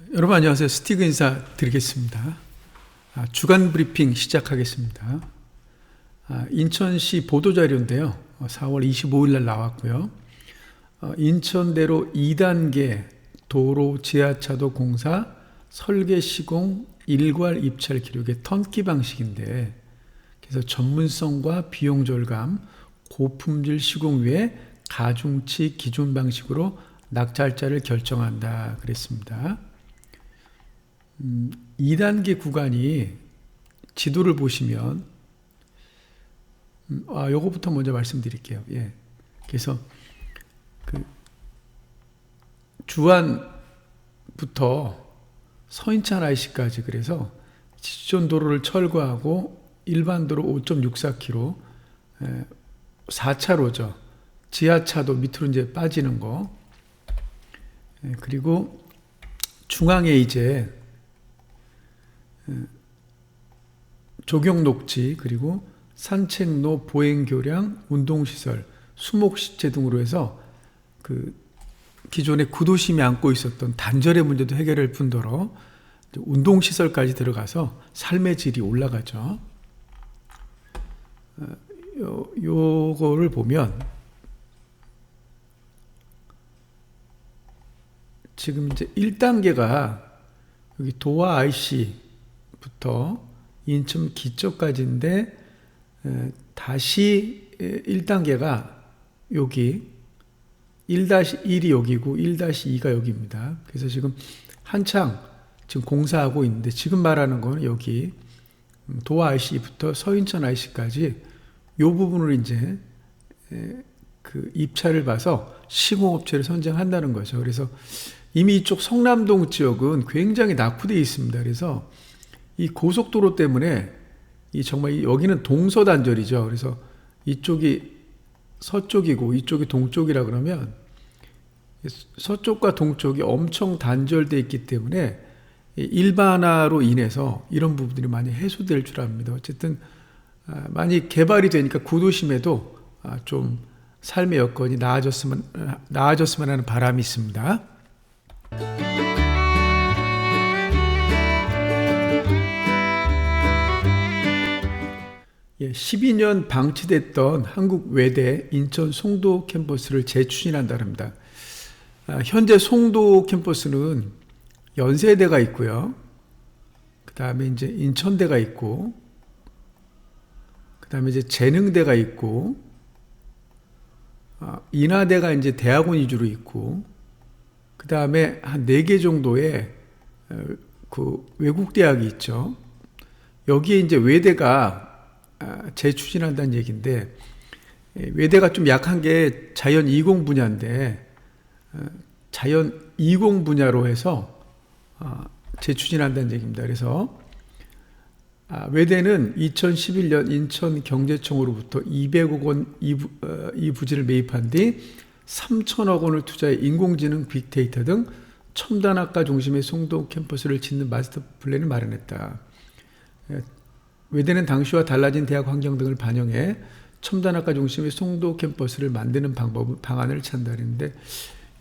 여러분 안녕하세요. 스티그 인사 드리겠습니다. 주간 브리핑 시작하겠습니다. 인천시 보도자료인데요. 4월 25일 날 나왔고요. 인천대로 2단계 도로 지하차도 공사 설계 시공 일괄 입찰 기록의 턴키 방식인데, 그래서 전문성과 비용 절감, 고품질 시공 외에 가중치 기준 방식으로 낙찰자를 결정한다 그랬습니다. 2단계 구간이 지도를 보시면 요거부터 먼저 말씀드릴게요. 예. 그래서 주안부터 서인천 IC까지, 그래서 지존 도로를 철거하고 일반 도로 5.64km 4차로죠. 지하차도 밑으로 이제 빠지는 거. 그리고 중앙에 이제 조경 녹지, 그리고 산책로, 보행교량, 운동시설, 수목시체 등으로 해서 기존의 구도심이 안고 있었던 단절의 문제도 해결할 뿐더러 운동시설까지 들어가서 삶의 질이 올라가죠. 요거를 보면 지금 이제 1단계가 여기 도화 IC부터 인천 기초까지인데, 다시 1단계가 여기 1-1이 여기고 1-2가 여기입니다. 그래서 지금 한창 지금 공사하고 있는데, 지금 말하는 건 여기 도화 IC부터 서인천 IC까지 요 부분을 이제 입찰을 봐서 시공업체를 선정한다는 거죠. 그래서 이미 이쪽 성남동 지역은 굉장히 낙후되어 있습니다. 그래서 이 고속도로 때문에 정말 여기는 동서단절이죠. 그래서 이쪽이 서쪽이고 이쪽이 동쪽이라 그러면 서쪽과 동쪽이 엄청 단절되어 있기 때문에 일반화로 인해서 이런 부분들이 많이 해소될 줄 압니다. 어쨌든 많이 개발이 되니까 구도심에도 좀 삶의 여건이 나아졌으면 하는 바람이 있습니다. 12년 방치됐던 한국 외대 인천 송도 캠퍼스를 재추진한다 합니다. 현재 송도 캠퍼스는 연세대가 있고요. 그 다음에 이제 인천대가 있고, 그 다음에 이제 재능대가 있고, 인하대가 이제 대학원 위주로 있고, 그 다음에 한 4개 정도의 외국 대학이 있죠. 여기에 이제 외대가 재추진한다는 얘기인데, 외대가 좀 약한 게 자연 20 분야인데, 자연 20 분야로 해서 재추진한다는 얘기입니다. 그래서 외대는 2011년 인천경제청으로부터 200억 원 이 부지를 매입한 뒤 3천억 원을 투자해 인공지능, 빅데이터 등 첨단학과 중심의 송도 캠퍼스를 짓는 마스터 플랜을 마련했다. 외대는 당시와 달라진 대학 환경 등을 반영해 첨단학과 중심의 송도 캠퍼스를 만드는 방안을 찾는다는데,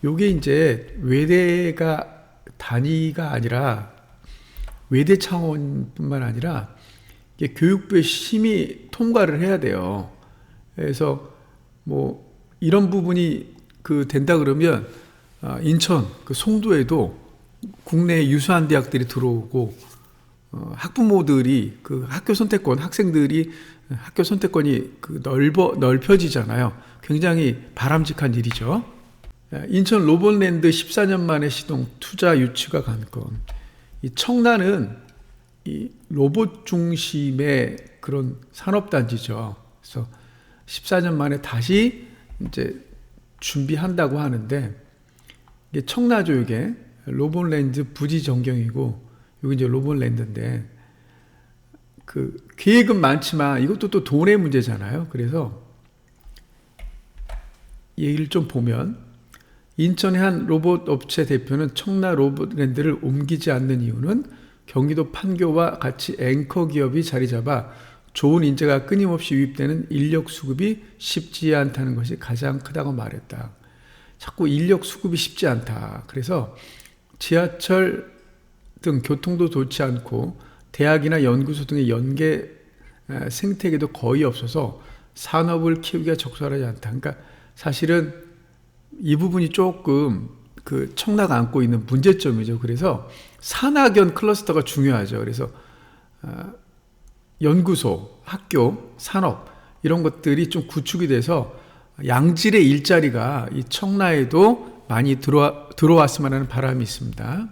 요게 이제 외대가 단위가 아니라 외대 차원뿐만 아니라 이게 교육부의 심의 통과를 해야 돼요. 그래서 뭐 이런 부분이 된다 그러면 인천 송도에도 국내 유수한 대학들이 들어오고, 학부모들이 학교 선택권, 학생들이 학교 선택권이 넓혀지잖아요. 굉장히 바람직한 일이죠. 인천 로봇랜드 14년 만에 시동, 투자 유치가 관건. 이 청라는 이 로봇 중심의 그런 산업단지죠. 그래서 14년 만에 다시 이제 준비한다고 하는데, 이게 청라죠. 이게 로봇랜드 부지 전경이고, 여기 이제 로봇랜드인데, 계획은 많지만 이것도 또 돈의 문제잖아요. 그래서 얘기를 좀 보면, 인천의 한 로봇 업체 대표는 청라 로봇랜드를 옮기지 않는 이유는 경기도 판교와 같이 앵커 기업이 자리 잡아 좋은 인재가 끊임없이 유입되는 인력 수급이 쉽지 않다는 것이 가장 크다고 말했다. 자꾸 인력 수급이 쉽지 않다. 그래서 지하철 등 교통도 좋지 않고 대학이나 연구소 등의 연계 생태계도 거의 없어서 산업을 키우기가 적절하지 않다. 그러니까 사실은 이 부분이 조금 그 청라가 안고 있는 문제점이죠. 그래서 산학연 클러스터가 중요하죠. 그래서 연구소, 학교, 산업 이런 것들이 좀 구축이 돼서 양질의 일자리가 이 청라에도 많이 들어왔으면 하는 바람이 있습니다.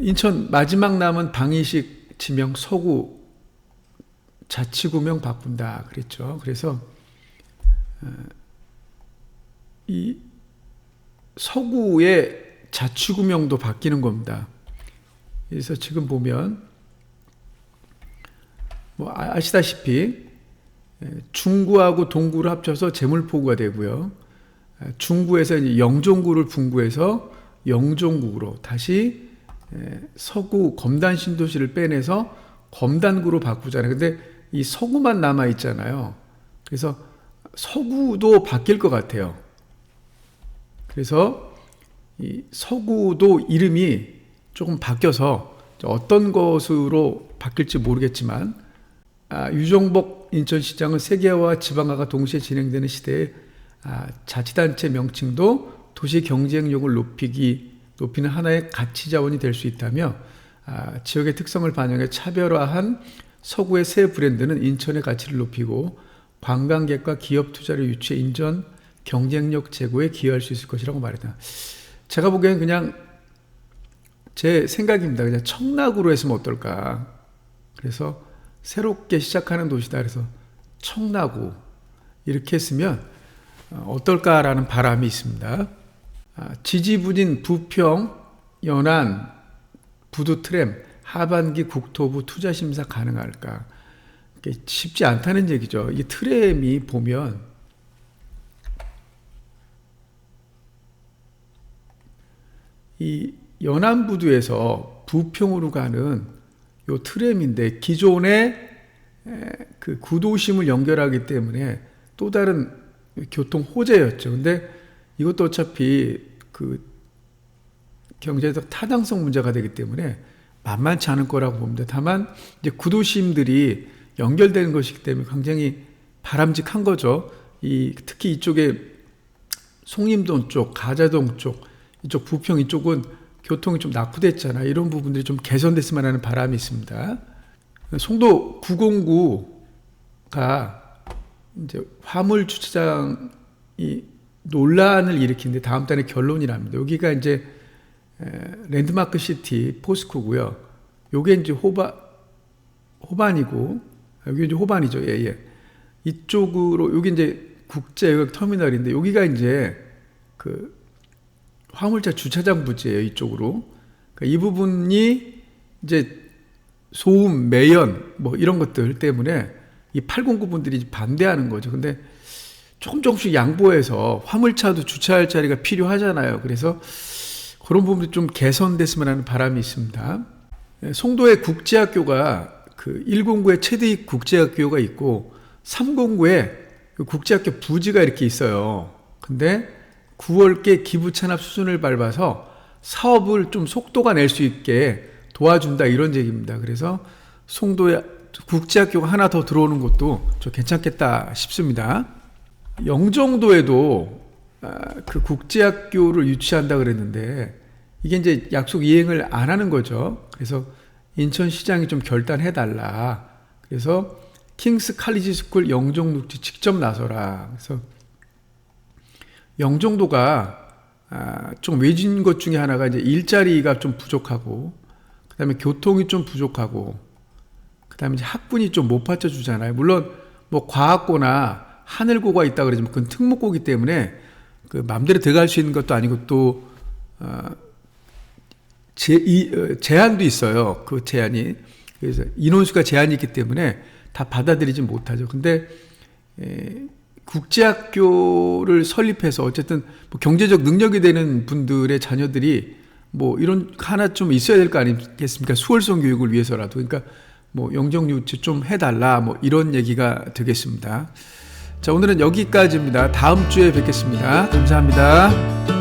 인천 마지막 남은 방이식 지명 서구 자치구명 바꾼다 그랬죠. 그래서 이 서구의 자치구명도 바뀌는 겁니다. 그래서 지금 보면 뭐 아시다시피 중구하고 동구를 합쳐서 제물포구가 되고요. 중구에서 이제 영종구를 분구해서 영종구로 다시 서구 검단 신도시를 빼내서 검단구로 바꾸잖아요. 근데 이 서구만 남아 있잖아요. 그래서 서구도 바뀔 것 같아요. 그래서 이 서구도 이름이 조금 바뀌어서 어떤 것으로 바뀔지 모르겠지만 유정복 인천시장은 세계화와 지방화가 동시에 진행되는 시대에 자치단체 명칭도 도시 경쟁력을 높이는 하나의 가치 자원이 될 수 있다며 지역의 특성을 반영해 차별화한 서구의 새 브랜드는 인천의 가치를 높이고 관광객과 기업 투자를 유치해 인천 경쟁력 제고에 기여할 수 있을 것이라고 말했다. 제가 보기에는 그냥 제 생각입니다. 그냥 청락으로 했으면 어떨까. 그래서 새롭게 시작하는 도시다. 그래서 청라구 이렇게 했으면 어떨까라는 바람이 있습니다. 지지부진 부평, 연안, 부두트램, 하반기 국토부 투자심사 가능할까? 쉽지 않다는 얘기죠. 이 트램이 보면 이 연안부두에서 부평으로 가는 요 트램인데 기존의 그 구도심을 연결하기 때문에 또 다른 교통 호재였죠. 근데 이것도 어차피 그 경제적 타당성 문제가 되기 때문에 만만치 않을 거라고 봅니다. 다만 이제 구도심들이 연결되는 것이기 때문에 굉장히 바람직한 거죠. 특히 이쪽에 송림동 쪽, 가자동 쪽, 이쪽 부평 이쪽은 교통이 좀 낙후됐잖아요. 이런 부분들이 좀 개선됐으면 하는 바람이 있습니다. 송도 909가 이제 화물 주차장이 논란을 일으키는데 다음 달에 결론이 납니다. 여기가 이제 랜드마크 시티 포스코고요. 요게 이제 호반이고 여기 이제 호반이죠. 예. 이쪽으로 여기 이제 국제여객 터미널인데 여기가 이제 그 화물차 주차장 부지예요. 이쪽으로. 그러니까 이 부분이 이제 소음, 매연 뭐 이런 것들 때문에 이 809 분들이 반대하는 거죠. 근데 조금씩 양보해서 화물차도 주차할 자리가 필요하잖아요. 그래서 그런 부분이 좀 개선됐으면 하는 바람이 있습니다. 송도에 국제학교가 그 109에 최대입 국제학교가 있고 309에 그 국제학교 부지가 이렇게 있어요. 근데 9월께 기부 찬합 수준을 밟아서 사업을 좀 속도가 낼 수 있게 도와준다 이런 얘기입니다. 그래서 송도에 국제학교가 하나 더 들어오는 것도 좀 괜찮겠다 싶습니다. 영종도에도 그 국제학교를 유치한다 그랬는데 이게 이제 약속 이행을 안 하는 거죠. 그래서 인천시장이 좀 결단해달라. 그래서 킹스 칼리지 스쿨 영종육지 직접 나서라. 그래서 영종도가 좀 외진 것 중에 하나가 이제 일자리가 좀 부족하고, 그 다음에 교통이 좀 부족하고, 그 다음에 이제 학군이 좀 못 받쳐주잖아요. 물론 뭐 과학고나 하늘고가 있다 그러지만 그건 특목고기 때문에 그 마음대로 들어갈 수 있는 것도 아니고 또 제한도 있어요. 그 제한이. 그래서 인원수가 제한이 있기 때문에 다 받아들이지 못하죠. 근데 국제학교를 설립해서 어쨌든 뭐 경제적 능력이 되는 분들의 자녀들이 뭐 이런 하나 좀 있어야 될 거 아니겠습니까? 수월성 교육을 위해서라도. 그러니까 뭐 영종유치 좀 해달라 뭐 이런 얘기가 되겠습니다. 자, 오늘은 여기까지입니다. 다음 주에 뵙겠습니다. 감사합니다.